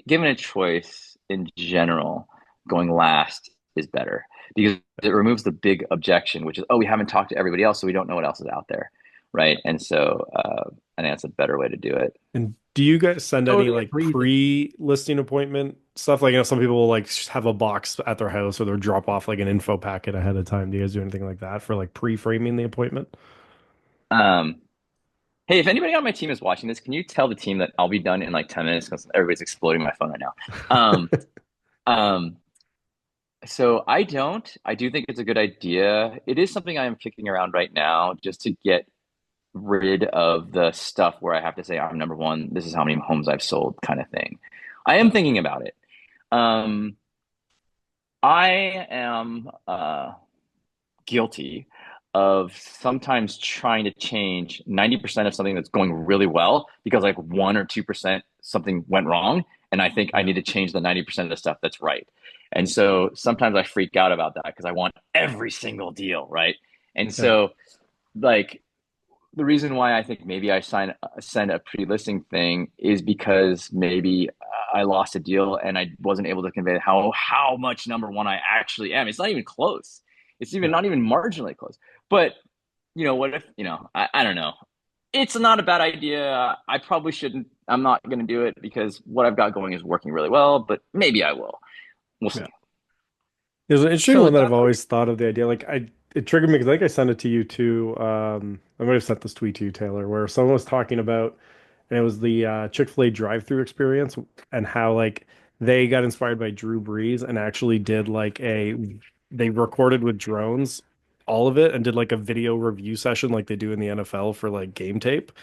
S2: given a choice in general, going last is better because it removes the big objection, which is, oh, we haven't talked to everybody else, so we don't know what else is out there. Right. And so I think that's a better way to do it.
S3: And do you guys send any
S1: Totally
S3: like
S1: agree.
S3: pre-listing appointment stuff? Like, some people will like have a box at their house or they'll drop off like an info packet ahead of time. Do you guys do anything like that for like pre-framing the appointment?
S2: Um, Hey, if anybody on my team is watching this, can you tell the team that I'll be done in like 10 minutes because everybody's exploding my phone right now. Um, um, so I don't. I do think it's a good idea. It is something I am kicking around right now just to get rid of the stuff where I have to say I'm number one. This is how many homes I've sold, kind of thing. I am thinking about it. Um, I am guilty of sometimes trying to change 90% of something that's going really well because like 1 or 2% something went wrong. And I think I
S3: Yeah.
S2: need to change the 90% of the stuff that's right. And so sometimes I freak out about that because I want every single deal, right? And
S3: Yeah.
S2: so like the reason why I think maybe I send a pre-listing thing is because maybe I lost a deal and I wasn't able to convey how much number one I actually am. It's not even close. It's even
S3: Yeah.
S2: not even marginally close. But what if I don't know. It's not a bad idea. I probably shouldn't. I'm not going to do it because what I've got going is working really well. But maybe I will. We'll see.
S3: Yeah. There's an interesting
S1: So
S3: one that I've
S1: that's
S3: always thought of the idea. Like it triggered me because I think I sent it to you too. I might have sent this tweet to you, Taylor, where someone was talking about, and it was the Chick-fil-A drive-through experience and how like they got inspired by Drew Brees and actually did like they recorded with drones all of it and did like a video review session like they do in the NFL for like game tape.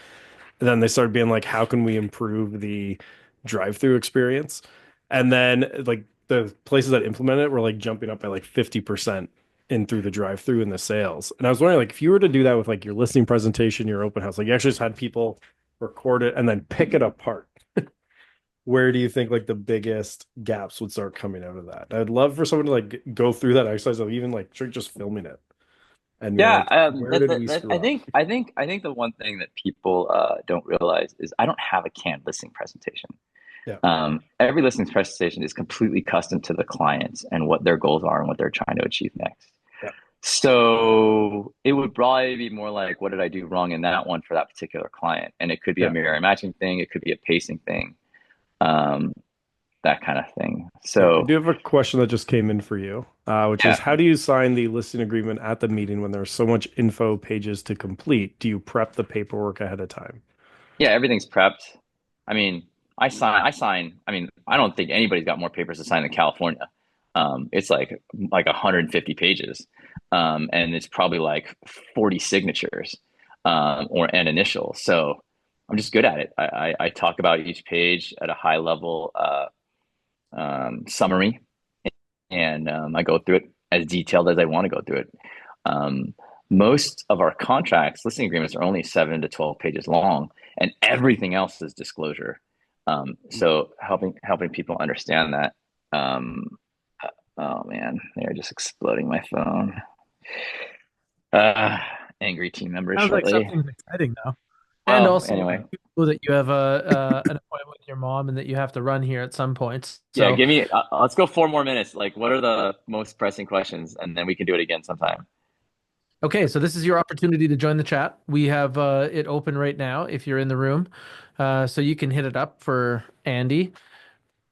S3: And then they started being like, how can we improve the drive-through experience? And then like the places that implemented it were like jumping up by like 50% in through the drive-through and the sales. And I was wondering, like, if you were to do that with like your listing presentation, your open house, like you actually just had people record it and then pick it apart, where do you think like the biggest gaps would start coming out of that? I'd love for someone to like go through that exercise of even like just filming it and be
S2: Yeah,
S3: like, where did we screw up?
S2: I think the one thing that people don't realize is I don't have a canned listing presentation.
S3: Yeah.
S2: Every listings presentation is completely custom to the clients and what their goals are and what they're trying to achieve next.
S3: Yeah.
S2: So it would probably be more like, what did I do wrong in that one for that particular client? And it could be a
S3: Yeah.
S2: mirror matching thing, it could be a pacing thing, um, that kind of thing.
S3: Yeah. I
S2: So
S3: do have a question that just came in for you, which is
S2: yeah,
S3: how do you sign the listing agreement at the meeting when there's so much info pages to complete? Do you prep the paperwork ahead of time?
S2: yeah, everything's prepped. I mean, I mean, I don't think anybody's got more papers to sign in California. It's like 150 pages. And it's probably like 40 signatures, or and initials. So I'm just good at it. I talk about each page at a high level summary, and I go through it as detailed as I want to go through it. Um, Most of our contracts, listing agreements, are only 7 to 12 pages long, and everything else is disclosure. So helping people understand that. Um, oh man, they're just exploding my phone. Uh, Angry team members
S1: Sounds like
S2: shortly.
S1: something's exciting though. And
S2: Well,
S1: also,
S2: anyway,
S1: you know that you have an appointment with your mom and that you have to run here at some point.
S2: yeah,
S1: So,
S2: give me. Let's go 4 more minutes. Like, what are the most pressing questions, and then we can do it again sometime.
S1: okay, so this is your opportunity to join the chat. We have it open right now if you're in the room. So you can hit it up for Andy.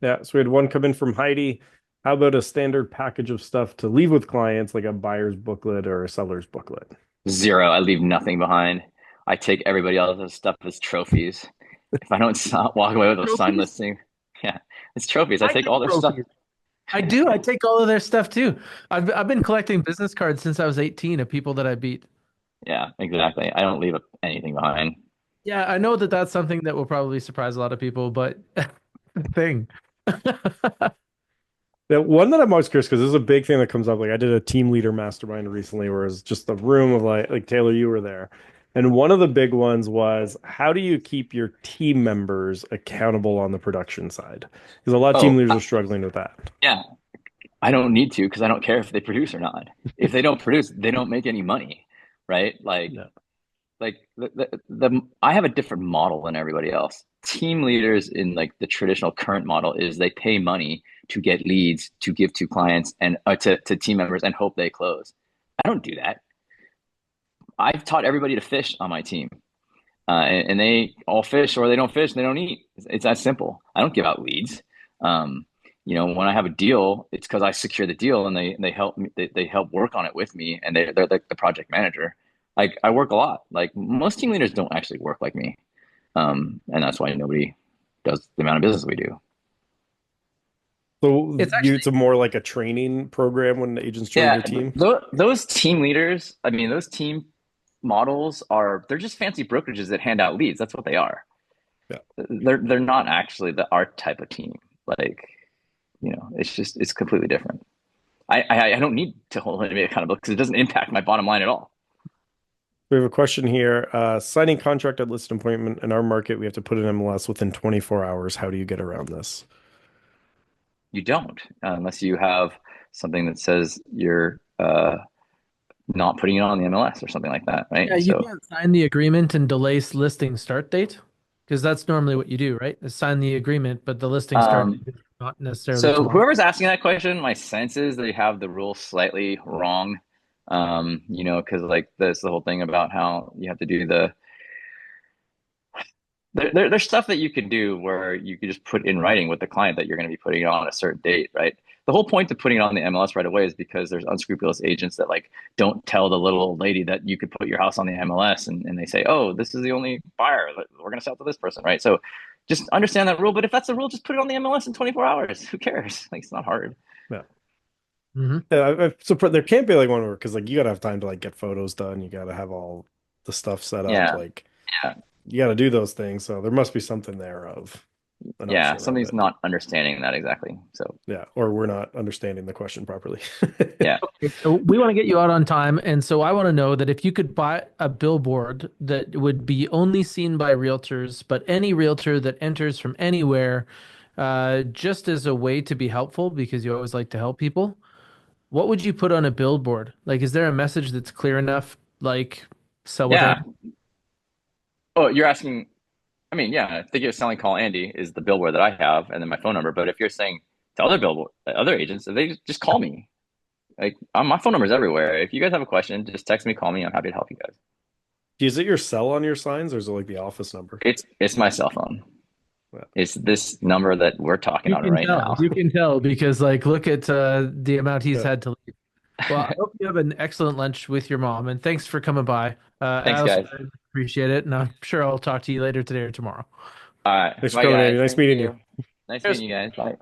S3: Yeah. So we had one come in from Heidi. How about a standard package of stuff to leave with clients, like a buyer's booklet or a seller's booklet?
S2: Zero. I leave nothing behind. I take everybody else's stuff as trophies. If I don't walk away with a signed
S1: Trophies?
S2: listing, yeah, it's trophies. I
S1: I
S2: take
S1: take
S2: all their stuff.
S1: trophies. I do. I take all of their stuff too. I've been collecting business cards since I was 18 of people that I beat.
S2: Yeah, exactly. I don't leave anything behind.
S1: Yeah, I know that that's something that will probably surprise a lot of people, but the thing.
S3: The one that I'm always curious because this is a big thing that comes up. Like I did a team leader mastermind recently, where it's just a room of like Taylor, you were there, and one of the big ones was how do you keep your team members accountable on the production side? Because a lot of team
S2: Oh,
S3: leaders are struggling with that.
S2: yeah. I don't need to because I don't care if they produce or not. If they don't produce, they don't make any money, right?
S3: No.
S2: Like the I have a different model than everybody else. Team leaders in like the traditional current model is they pay money to get leads to give to clients and to team members and hope they close. I don't do that. I've taught everybody to fish on my team, and they all fish or they don't fish, they don't eat. It's that simple. I don't give out leads. Um, when I have a deal, it's because I secure the deal and they help me, they help work on it with me, and they're like the project manager. Like I work a lot. Like most team leaders don't actually work like me, and that's why nobody does the amount of business we do.
S3: So
S1: It's
S3: it's a more like a training program when the agents join
S2: Yeah,
S3: your team.
S2: those team leaders, I mean, those team models they're just fancy brokerages that hand out leads. That's what they are.
S3: Yeah.
S2: They're not actually the art type of team. Like, it's completely different. I don't need to hold anybody accountable because it doesn't impact my bottom line at all.
S3: We have a question here. Signing contract at listed appointment in our market, we have to put an MLS within 24 hours. How do you get around this?
S2: You don't, unless you have something that says you're not putting it on the MLS or something like that, right?
S1: Yeah, you
S2: So,
S1: can't sign the agreement and delay listing start date because that's normally what you do, right? Is sign the agreement, but the listing start
S2: um,
S1: date is not necessarily
S2: so
S1: tomorrow.
S2: whoever's asking that question, my sense is they have the rules slightly wrong. Because like there's the whole thing about how you have to do there's stuff that you can do where you could just put in writing with the client that you're going to be putting it on a certain date, right? The whole point of putting it on the MLS right away is because there's unscrupulous agents that like don't tell the little old lady that you could put your house on the MLS, and they say, oh, this is the only buyer. We're going to sell to this person, right? So just understand that rule. But if that's the rule, just put it on the MLS in 24 hours. Who cares? Like, it's not hard.
S3: Yeah.
S1: Hmm.
S3: Yeah, so there can't be like one where because like you gotta have time to like get photos done. You gotta have all the stuff set up.
S2: Yeah.
S3: Like
S2: Yeah.
S3: you gotta do those things. So there must be something there of. an
S2: Yeah,
S3: option around
S2: somebody's
S3: it.
S2: not understanding that exactly. So
S3: Yeah, or we're not understanding the question properly.
S2: yeah.
S1: So we want to get you out on time, and so I want to know that if you could buy a billboard that would be only seen by realtors, but any realtor that enters from anywhere, just as a way to be helpful, because you always like to help people, what would you put on a billboard? Like, is there a message that's clear enough, like sell with
S2: Yeah.
S1: Andy?
S2: Oh, you're asking. I mean, yeah, I think you're selling call Andy is the billboard that I have, and then my phone number. But if you're saying to other billboard, other agents, they just call me. Like my phone number is everywhere. If you guys have a question, just text me, call me. I'm happy to help you guys.
S3: Is it your cell on your signs or is it like the office number?
S2: It's my cell phone.
S3: Yeah.
S2: It's this number that we're talking
S1: You
S2: on
S1: can
S2: right
S1: tell.
S2: now.
S1: You can tell because, like, look at the amount he's
S3: Yeah.
S1: had to leave. Well, I hope you have an excellent lunch with your mom, and thanks for coming by. I
S2: Thanks,
S1: also
S2: guys.
S1: appreciate it, and I'm sure I'll talk to you later today or tomorrow.
S2: All right,
S3: Thanks for
S2: bye,
S3: coming, Andy.
S2: guys.
S3: Nice
S2: Thank
S3: meeting you.
S2: you. Nice
S1: Cheers.
S2: meeting you guys. Bye.